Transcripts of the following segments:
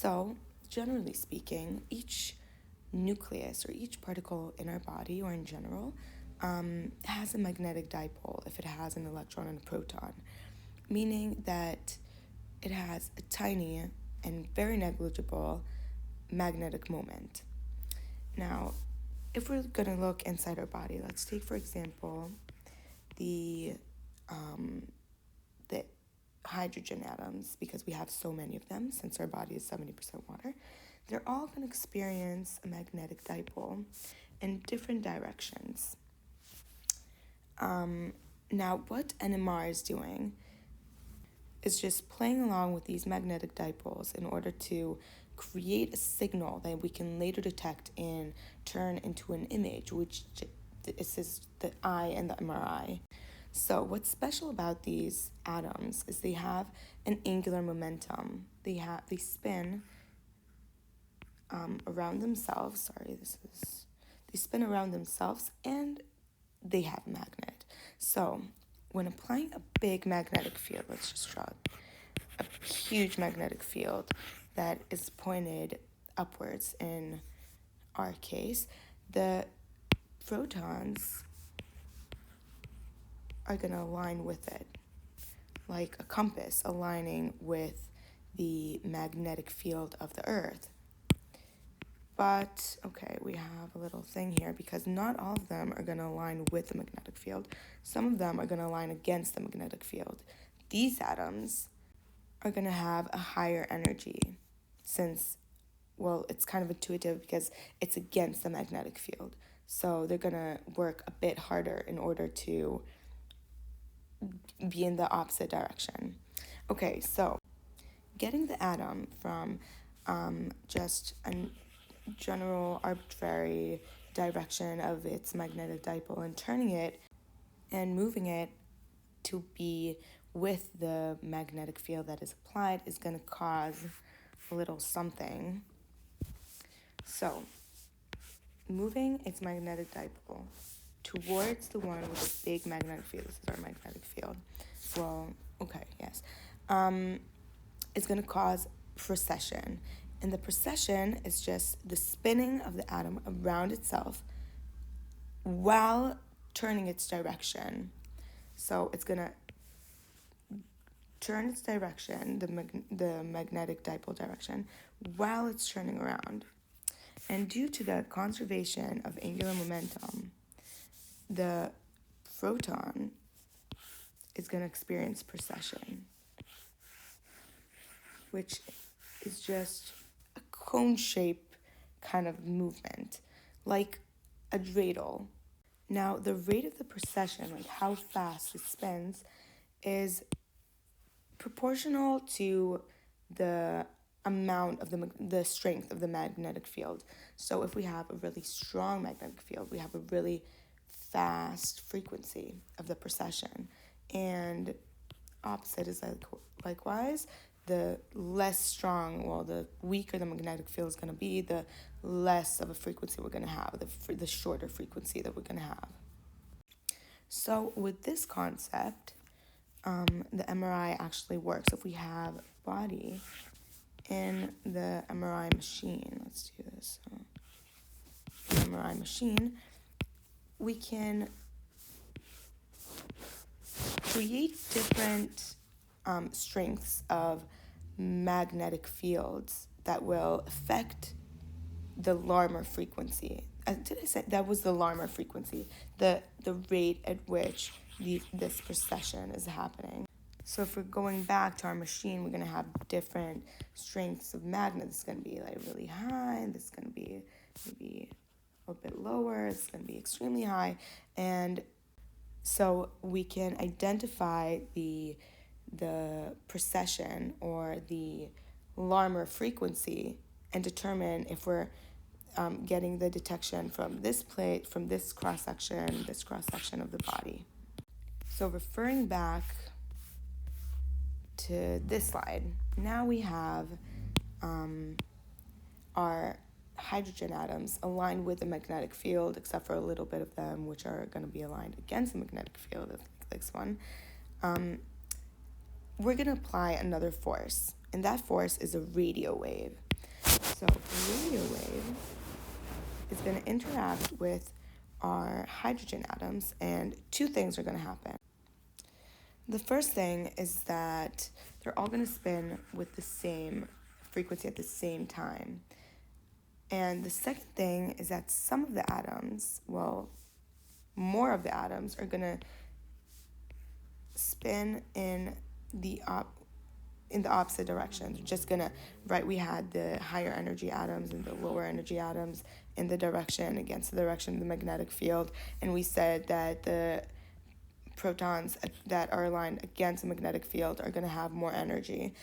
So, generally speaking, each nucleus or each particle in our body or in general has a magnetic dipole if it has an electron and a proton, meaning that it has a tiny and very negligible magnetic moment. Now, if we're going to look inside our body, let's take, for example, the hydrogen atoms, because we have so many of them, since our body is 70% water. They're all going to experience a magnetic dipole in different directions. Now, what NMR is doing is just playing along with these magnetic dipoles in order to create a signal that we can later detect and turn into an image, which is the eye and the MRI. So what's special about these atoms is they have an angular momentum. They spin around themselves. They spin around themselves, and they have a magnet. So when applying a big magnetic field, let's just draw a huge magnetic field that is pointed upwards in our case, the protons are going to align with it, like a compass aligning with the magnetic field of the Earth. But, okay, we have a little thing here, because not all of them are going to align with the magnetic field. Some of them are going to align against the magnetic field. These atoms are going to have a higher energy, since, well, it's kind of intuitive because it's against the magnetic field. So they're going to work a bit harder in order to be in the opposite direction. Okay, so getting the atom from just a general arbitrary direction of its magnetic dipole and turning it and moving it to be with the magnetic field that is applied is going to cause a little something. So, moving its magnetic dipole towards the one with a big magnetic field. This is our magnetic field. Well, okay, yes. It's going to cause precession. And the precession is just the spinning of the atom around itself while turning its direction. So it's going to turn its direction, the magnetic dipole direction, while it's turning around. And due to the conservation of angular momentum, the proton is going to experience precession, which is just a cone-shaped kind of movement, like a dreidel. Now, the rate of the precession, like how fast it spins, is proportional to the amount of the strength of the magnetic field. So if we have a really strong magnetic field, we have a really fast frequency of the precession, and opposite is likewise. The less strong, well, the weaker the magnetic field is going to be, the less of a frequency we're going to have, the shorter frequency that we're going to have. So with this concept, the MRI actually works. If we have body in the MRI machine, let's do this. The MRI machine, we can create different strengths of magnetic fields that will affect the Larmor frequency. Did I say that was the Larmor frequency? The rate at which this precession is happening. So if we're going back to our machine, we're going to have different strengths of magnets. It's going to be like really high. This is going to be maybe a little bit lower. It's going to be extremely high. And so we can identify the precession or the Larmor frequency and determine if we're getting the detection from this plate, from this cross-section of the body. So referring back to this slide, now we have our hydrogen atoms aligned with the magnetic field, except for a little bit of them which are going to be aligned against the magnetic field, like this one. We're going to apply another force, and that force is a radio wave. So a radio wave is going to interact with our hydrogen atoms, and two things are going to happen. The first thing is that they're all going to spin with the same frequency at the same time. And the second thing is that some of the atoms, well, more of the atoms are going to spin in the opposite direction. They're just going to, right, we had the higher energy atoms and the lower energy atoms in the direction against the direction of the magnetic field. And we said that the protons that are aligned against the magnetic field are going to have more energy.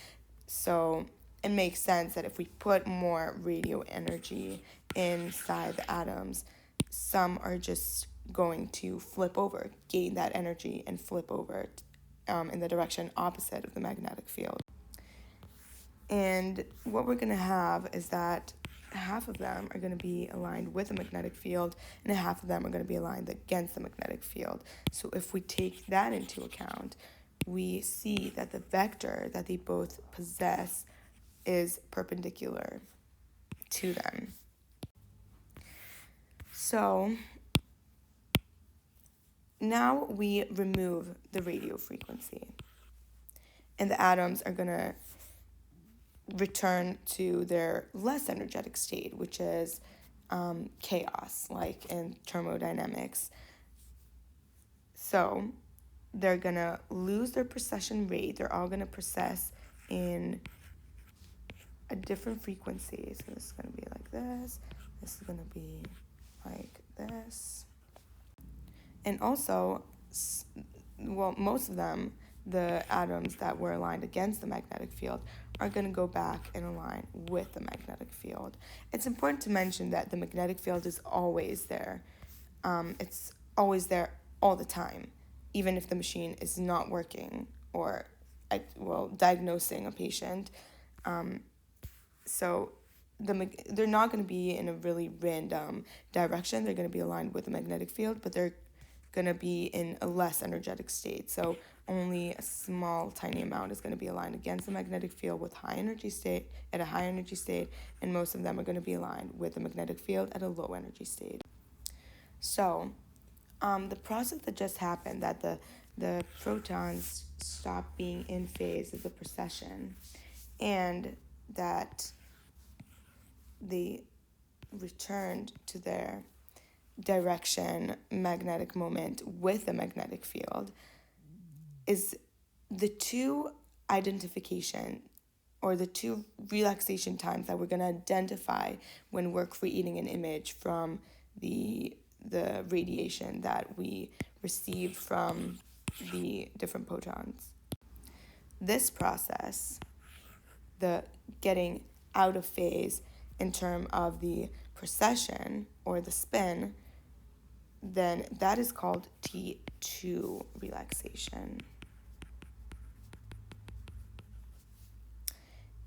So it makes sense that if we put more radio energy inside the atoms, some are just going to flip over, gain that energy, and flip over in the direction opposite of the magnetic field. And what we're going to have is that half of them are going to be aligned with the magnetic field, and half of them are going to be aligned against the magnetic field. So if we take that into account, we see that the vector that they both possess is perpendicular to them. So now we remove the radio frequency, and the atoms are going to return to their less energetic state, which is chaos, like in thermodynamics. So they're going to lose their precession rate. They're all going to precess in a different frequency. So this is going to be like this. This is going to be like this. And also, well, most of them, the atoms that were aligned against the magnetic field, are going to go back and align with the magnetic field. It's important to mention that the magnetic field is always there. It's always there all the time, even if the machine is not working or, diagnosing a patient. So they're not going to be in a really random direction. They're going to be aligned with the magnetic field, but they're going to be in a less energetic state. So only a small, tiny amount is going to be aligned against the magnetic field with high energy state at a high energy state, and most of them are going to be aligned with the magnetic field at a low energy state. So the process that just happened, that the protons stop being in phase of the precession, and that they returned to their direction magnetic moment with the magnetic field, is the two identification or the two relaxation times that we're going to identify when we're creating an image from the radiation that we received from the different photons. This process, the getting out of phase in terms of the precession or the spin, then that is called T2 relaxation.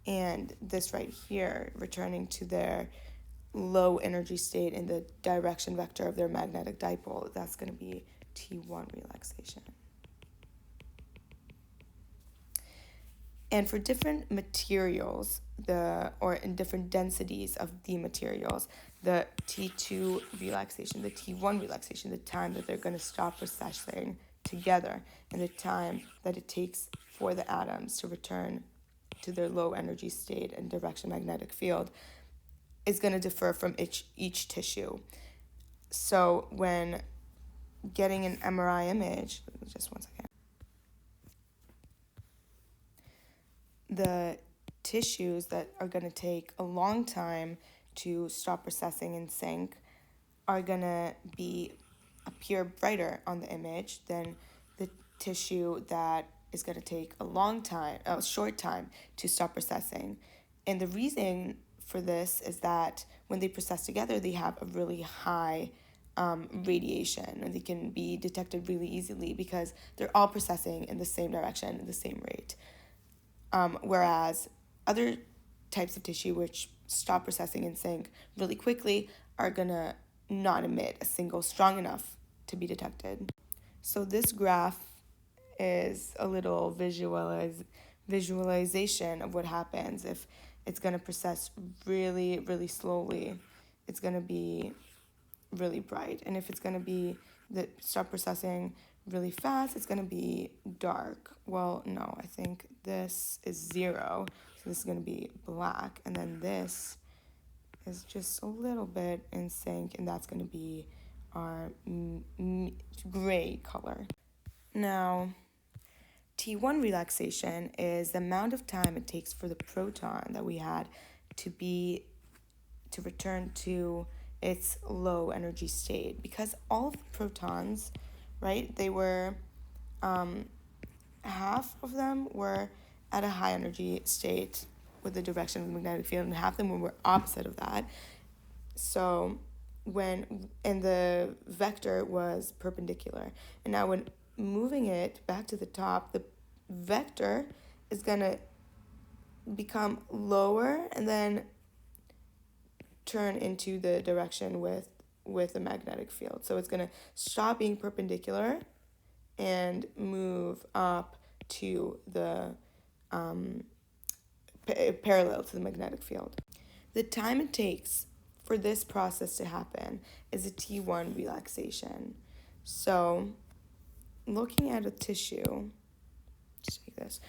And this right here, returning to their low energy state in the direction vector of their magnetic dipole, that's going to be T1 relaxation. And for different materials, or in different densities of the materials, the T2 relaxation, the T1 relaxation, the time that they're going to stop precessing together, and the time that it takes for the atoms to return to their low energy state and direction magnetic field, is going to differ from each tissue. So when getting an MRI image, just one second, the tissues that are going to take a long time to stop precessing and sync are going to appear brighter on the image than the tissue that is going to take a short time to stop precessing. And the reason for this is that when they precess together, they have a really high radiation, and they can be detected really easily because they're all precessing in the same direction at the same rate. Whereas other types of tissue which stop precessing and sync really quickly are going to not emit a single strong enough to be detected. So this graph is a little visualization of what happens if it's going to process really, really slowly, it's going to be really bright. And if it's going to be start processing really fast, it's going to be dark. Well, no, I think this is 0, so this is going to be black, and then this is just a little bit in sync, and that's going to be our gray color. Now, T1 relaxation is the amount of time it takes for the proton that we had to return to its low energy state, because all of the protons, right, they were half of them were at a high energy state with the direction of the magnetic field, and half of them were opposite of that. So and the vector was perpendicular, and now when moving it back to the top, the vector is going to become lower and then turn into the direction with the magnetic field. So it's going to stop being perpendicular and move up to the parallel to the magnetic field. The time it takes for this process to happen is a T1 relaxation. So looking at a tissue, just like this,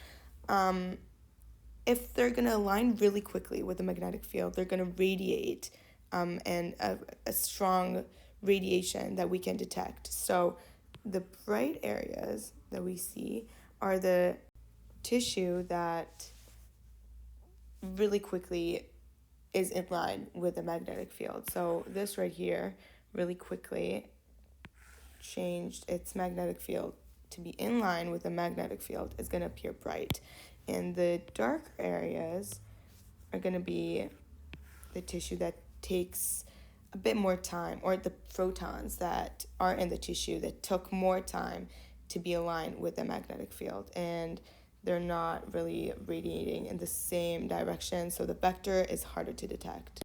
if they're going to align really quickly with the magnetic field, they're going to radiate and a strong radiation that we can detect. So the bright areas that we see are the tissue that really quickly is in line with the magnetic field. So this right here really quickly changed its magnetic field to be in line with the magnetic field. Is going to appear bright. And the darker areas are going to be the tissue that takes a bit more time, or the protons that are in the tissue that took more time to be aligned with the magnetic field, and they're not really radiating in the same direction, so the vector is harder to detect.